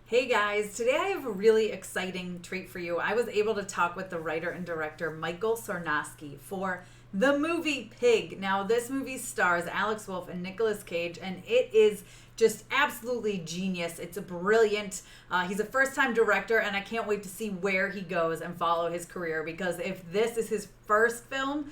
Hey guys, today I have a really exciting treat for you. I was able to talk with the writer and director Michael Sarnoski for the movie Pig. Now, this movie stars Alex Wolff and Nicolas Cage, and it is just absolutely genius. It's a brilliant. He's a first-time director, and I can't wait to see where he goes and follow his career because if this is his first film,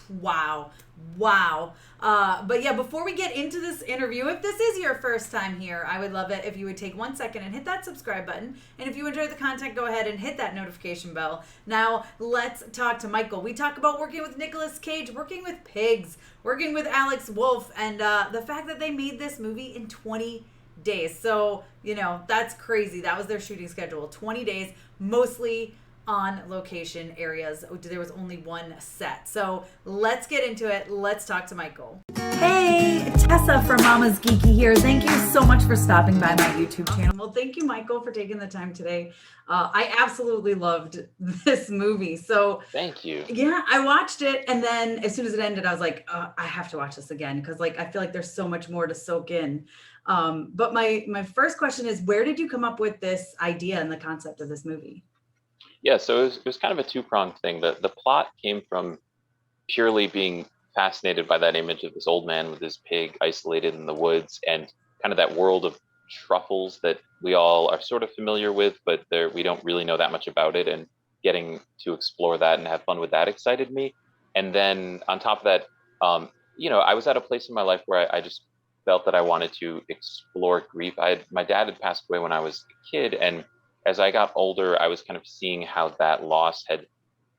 wow. Wow. But yeah, before we get into this interview, if this is your first time here, I would love it if you would take 1 second and hit that subscribe button. And if you enjoy the content, go ahead and hit that notification bell. Now, let's talk to Michael. We talk about working with Nicolas Cage, working with pigs, working with Alex Wolff, and the fact that they made this movie in 20 days. So, that's crazy. That was their shooting schedule. 20 days, mostly on location areas. There was only one set. So let's get into it. Let's talk to Michael. Hey, Tessa from MamasGeeky here. Thank you so much for stopping by my YouTube channel. Well, thank you, Michael, for taking the time today. I absolutely loved this movie. So Thank you. yeah, I watched it, and then as soon as it ended, I was like, I have to watch this again because I feel like there's so much more to soak in. But my first question is, where did you come up with this idea and the concept of this movie? Yeah, so it was kind of a two-pronged thing. The plot came from purely being fascinated by that image of this old man with his pig isolated in the woods and kind of that world of truffles that we all are sort of familiar with, but we don't really know that much about it. And getting to explore that and have fun with that excited me. And then on top of that, I was at a place in my life where I just felt that I wanted to explore grief. My dad had passed away when I was a kid, and as I got older, I was kind of seeing how that loss had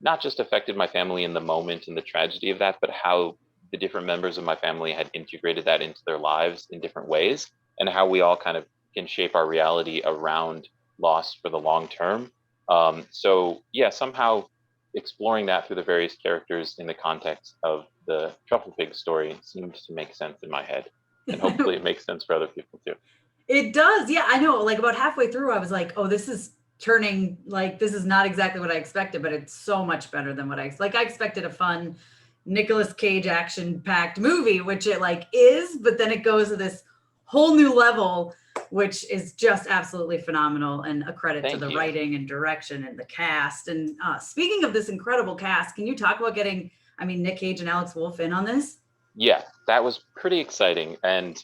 not just affected my family in the moment and the tragedy of that, but how the different members of my family had integrated that into their lives in different ways, and how we all kind of can shape our reality around loss for the long term. So yeah, somehow exploring that through the various characters in the context of the Truffle Pig story seemed to make sense in my head, and hopefully it makes sense for other people too. It does. Yeah, I know. Like about halfway through, I was like, oh, this is turning this is not exactly what I expected, but it's so much better than what I expected a fun Nicolas Cage action packed movie, which it is, but then it goes to this whole new level, which is just absolutely phenomenal and a credit to Thank the you. writing and direction and the cast. And speaking of this incredible cast, can you talk about getting, Nic Cage and Alex Wolff in on this? Yeah, that was pretty exciting and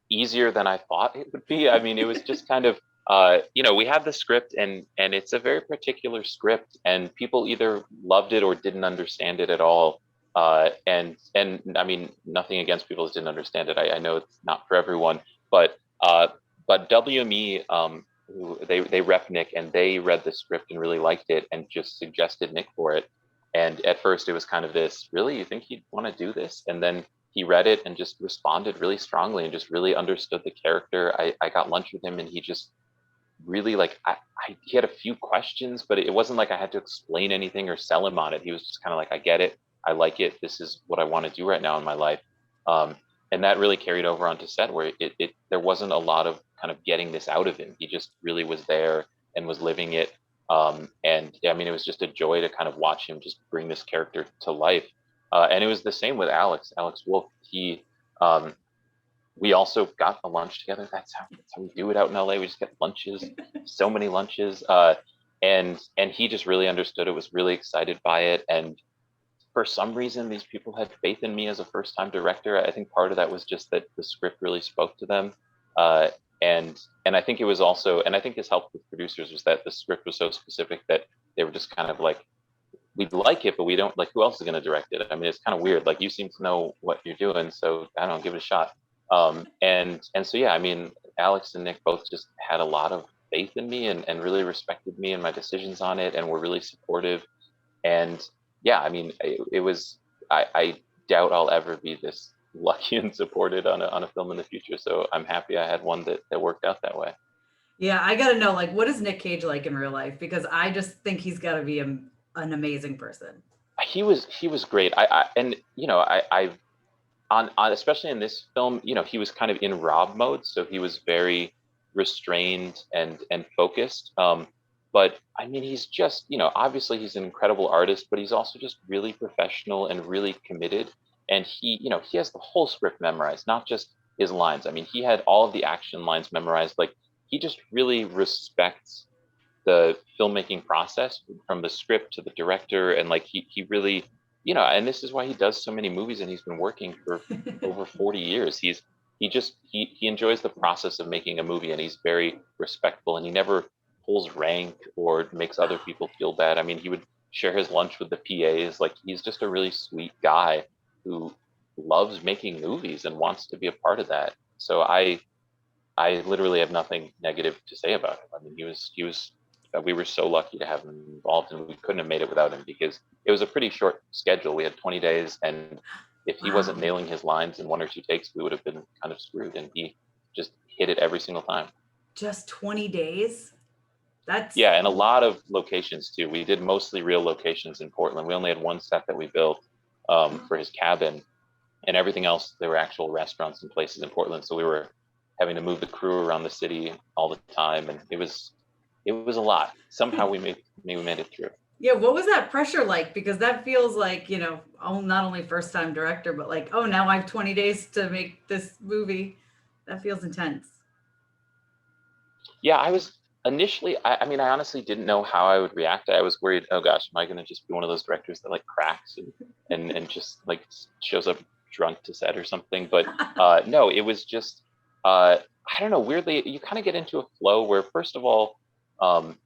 easier than I thought it would be. I mean, it was just kind of, we had the script and it's a very particular script, and people either loved it or didn't understand it at all. And I mean, nothing against people that didn't understand it. I know it's not for everyone, but WME, they rep Nick, and they read the script and really liked it and just suggested Nick for it. And at first it was kind of this, really, you think he'd want to do this? And then he read it and just responded really strongly and just really understood the character. I got lunch with him, and he just really he had a few questions, but it wasn't like I had to explain anything or sell him on it. He was just kind of like, I get it. I like it. This is what I want to do right now in my life. And that really carried over onto set, where there wasn't a lot of kind of getting this out of him. He just really was there and was living it. And yeah, I mean, it was just a joy to kind of watch him just bring this character to life. And it was the same with Alex Wolff. We also got a lunch together. That's how we do it out in LA. We just get lunches, so many lunches. And he just really understood it, was really excited by it. And for some reason, these people had faith in me as a first-time director. I think part of that was just that the script really spoke to them. Uh, and I think it was also, and I think this helped with producers, was that the script was so specific that they were just kind of like, we'd like it, but we don't, like, who else is going to direct it? I mean, it's kind of weird. Like, you seem to know what you're doing, so I don't know, give it a shot. And so, yeah, I mean, Alex and Nick both just had a lot of faith in me and really respected me and my decisions on it, and were really supportive. And yeah, I mean, it was, I doubt I'll ever be this lucky and supported on a film in the future. So I'm happy I had one that worked out that way. Yeah, I gotta know, what is Nic Cage like in real life? Because I just think he's got to be an amazing person. He was great. I've on especially in this film, he was kind of in Rob mode, so he was very restrained and focused. But I mean, he's just, obviously he's an incredible artist, but he's also just really professional and really committed. And he has the whole script memorized, not just his lines. I mean, he had all of the action lines memorized. Like, he just really respects the filmmaking process from the script to the director, and like he really, and this is why he does so many movies, and he's been working for over 40 years. He enjoys the process of making a movie, and he's very respectful, and he never pulls rank or makes other people feel bad. I mean, he would share his lunch with the PAs. Like, he's just a really sweet guy who loves making movies and wants to be a part of that. So I literally have nothing negative to say about him. I mean, we were so lucky to have him involved, and we couldn't have made it without him, because it was a pretty short schedule. We had 20 days, and if he wasn't Wow. nailing his lines in 1 or 2 takes, we would have been kind of screwed. And he just hit it every single time. Just 20 days? That's Yeah, and a lot of locations too. We did mostly real locations in Portland. We only had one set that we built for his cabin, and everything else, there were actual restaurants and places in Portland. So we were having to move the crew around the city all the time, and it was a lot. Somehow we made it through. yeah, what was that pressure like? Because that feels like, not only first time director, but like, oh, now I have 20 days to make this movie. That feels intense. Yeah, I was initially, I mean, I honestly didn't know how I would react. I was worried, oh gosh, am I going to just be one of those directors that like cracks and just like shows up drunk to set or something? But no, it was just, I don't know, weirdly, you kind of get into a flow where, first of all, um,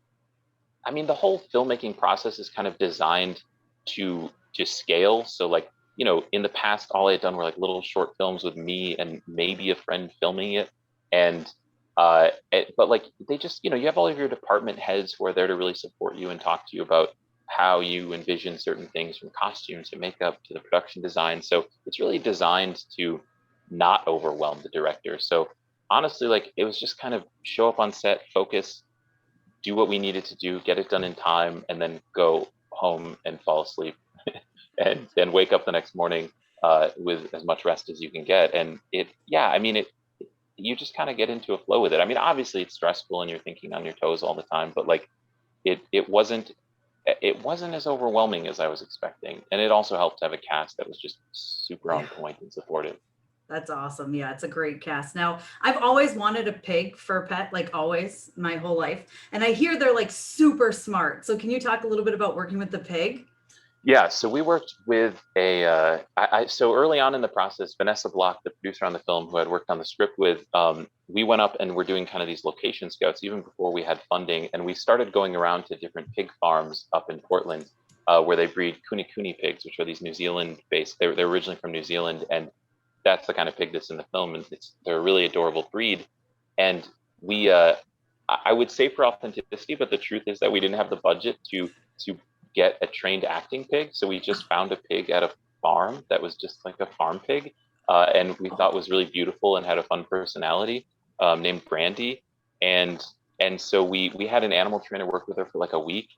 I mean, the whole filmmaking process is kind of designed to scale. So like, in the past, all I had done were like little short films with me and maybe a friend filming it. And but like, they just, you have all of your department heads who are there to really support you and talk to you about how you envision certain things, from costumes to makeup to the production design. So it's really designed to not overwhelm the director. So honestly, like, it was just kind of show up on set, focus, do what we needed to do, get it done in time, and then go home and fall asleep, and then wake up the next morning with as much rest as you can get. And yeah, I mean, you just kind of get into a flow with it. I mean, obviously it's stressful and you're thinking on your toes all the time, but like, it wasn't as overwhelming as I was expecting. And it also helped to have a cast that was just super Yeah. on point and supportive. That's awesome. Yeah, it's a great cast. Now, I've always wanted a pig for a pet, like always, my whole life. And I hear they're like super smart. So can you talk a little bit about working with the pig? Yeah, so we worked with so early on in the process, Vanessa Block, the producer on the film, who I'd worked on the script with, we went up and we're doing kind of these location scouts even before we had funding. And we started going around to different pig farms up in Portland, where they breed Kuni Kuni pigs, which are these New Zealand based, they're originally from New Zealand. And that's the kind of pig that's in the film. And they're a really adorable breed. And we, I would say for authenticity, but the truth is that we didn't have the budget to get a trained acting pig. So we just found a pig at a farm that was just like a farm pig, and we thought was really beautiful and had a fun personality, named Brandy. And so we had an animal trainer work with her for like a week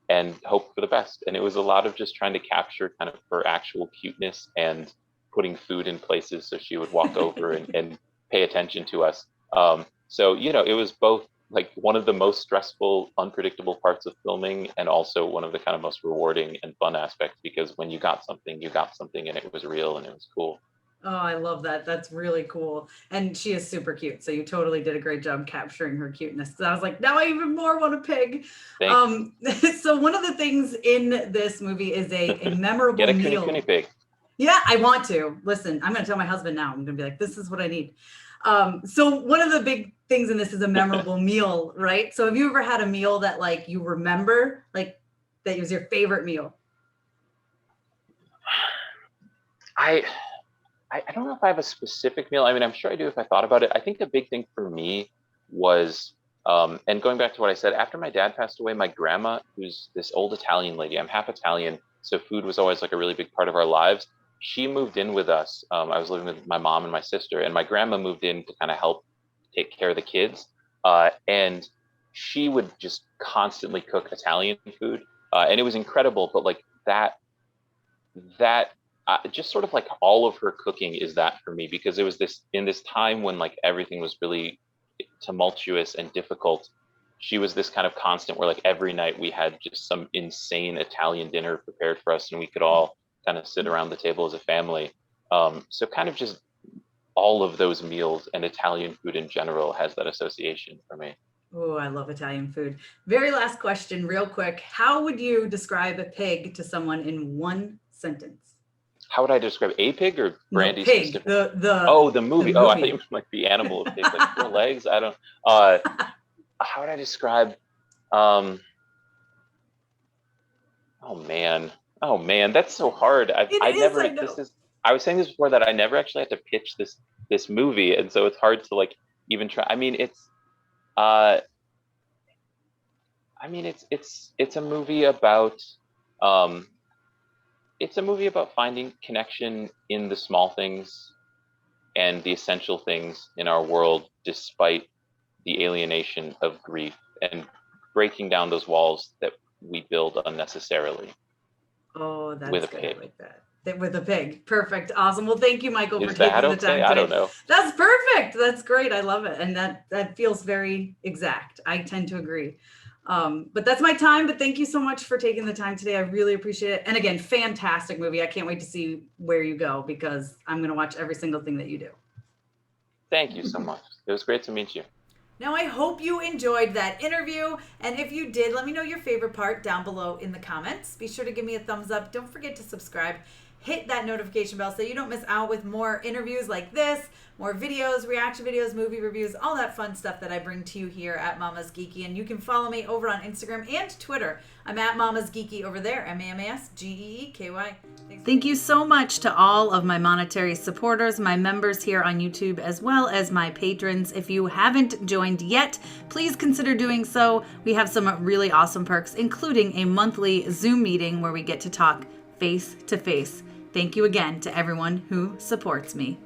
and hope for the best. And it was a lot of just trying to capture kind of her actual cuteness and putting food in places so she would walk over and pay attention to us. So, it was both like one of the most stressful, unpredictable parts of filming, and also one of the kind of most rewarding and fun aspects, because when you got something and it was real and it was cool. Oh, I love that. That's really cool. And she is super cute. So you totally did a great job capturing her cuteness. So I was like, now I even more want a pig. Thanks. So one of the things in this movie is a memorable Get a Kuni meal. Kuni pig. Yeah, I want to. Listen, I'm going to tell my husband now. I'm going to be like, this is what I need. So one of the big things in this is a memorable meal, right? So have you ever had a meal that like you remember, like that was your favorite meal? I I don't know if I have a specific meal. I mean, I'm sure I do if I thought about it. I think a big thing for me was, and going back to what I said, after my dad passed away, my grandma, who's this old Italian lady, I'm half Italian, so food was always like a really big part of our lives. She moved in with us. I was living with my mom and my sister, and my grandma moved in to kind of help take care of the kids. And she would just constantly cook Italian food, and it was incredible. But like that just sort of like all of her cooking is that for me, because it was this in this time when like everything was really tumultuous and difficult. She was this kind of constant where like every night we had just some insane Italian dinner prepared for us, and we could all kind of sit around the table as a family. So kind of just all of those meals, and Italian food in general has that association for me. Oh, I love Italian food. Very last question, real quick. How would you describe a pig to someone in one sentence? How would I describe a pig or No, Brandy pig. specifically? The Oh, the movie. the Oh, I movie. thought you meant like the animal pig, like 4 legs. I don't. How would I describe? Um, oh man, that's so hard. It I is, never. I know. This is. I was saying this before that I never actually had to pitch this movie, and so it's hard to like even try. I mean, uh, it's a movie about um, it's a movie about finding connection in the small things and the essential things in our world, despite the alienation of grief, and breaking down those walls that we build unnecessarily. Oh, With that's a good. pig. I like that. With a pig. Perfect. Awesome. Well, thank you, Michael, for Is that taking the okay? time I today. don't know. That's perfect. That's great. I love it. And that feels very exact. I tend to agree. But that's my time. But thank you so much for taking the time today. I really appreciate it. And again, fantastic movie. I can't wait to see where you go, because I'm going to watch every single thing that you do. Thank you so much. It was great to meet you. Now, I hope you enjoyed that interview. And if you did, let me know your favorite part down below in the comments. Be sure to give me a thumbs up. Don't forget to subscribe. Hit that notification bell so you don't miss out with more interviews like this, more videos, reaction videos, movie reviews, all that fun stuff that I bring to you here at MamasGeeky. And you can follow me over on Instagram and Twitter. I'm at MamasGeeky over there, MamasGeeky. Thank you so much to all of my monetary supporters, my members here on YouTube, as well as my patrons. If you haven't joined yet, please consider doing so. We have some really awesome perks, including a monthly Zoom meeting where we get to talk face to face. Thank you again to everyone who supports me.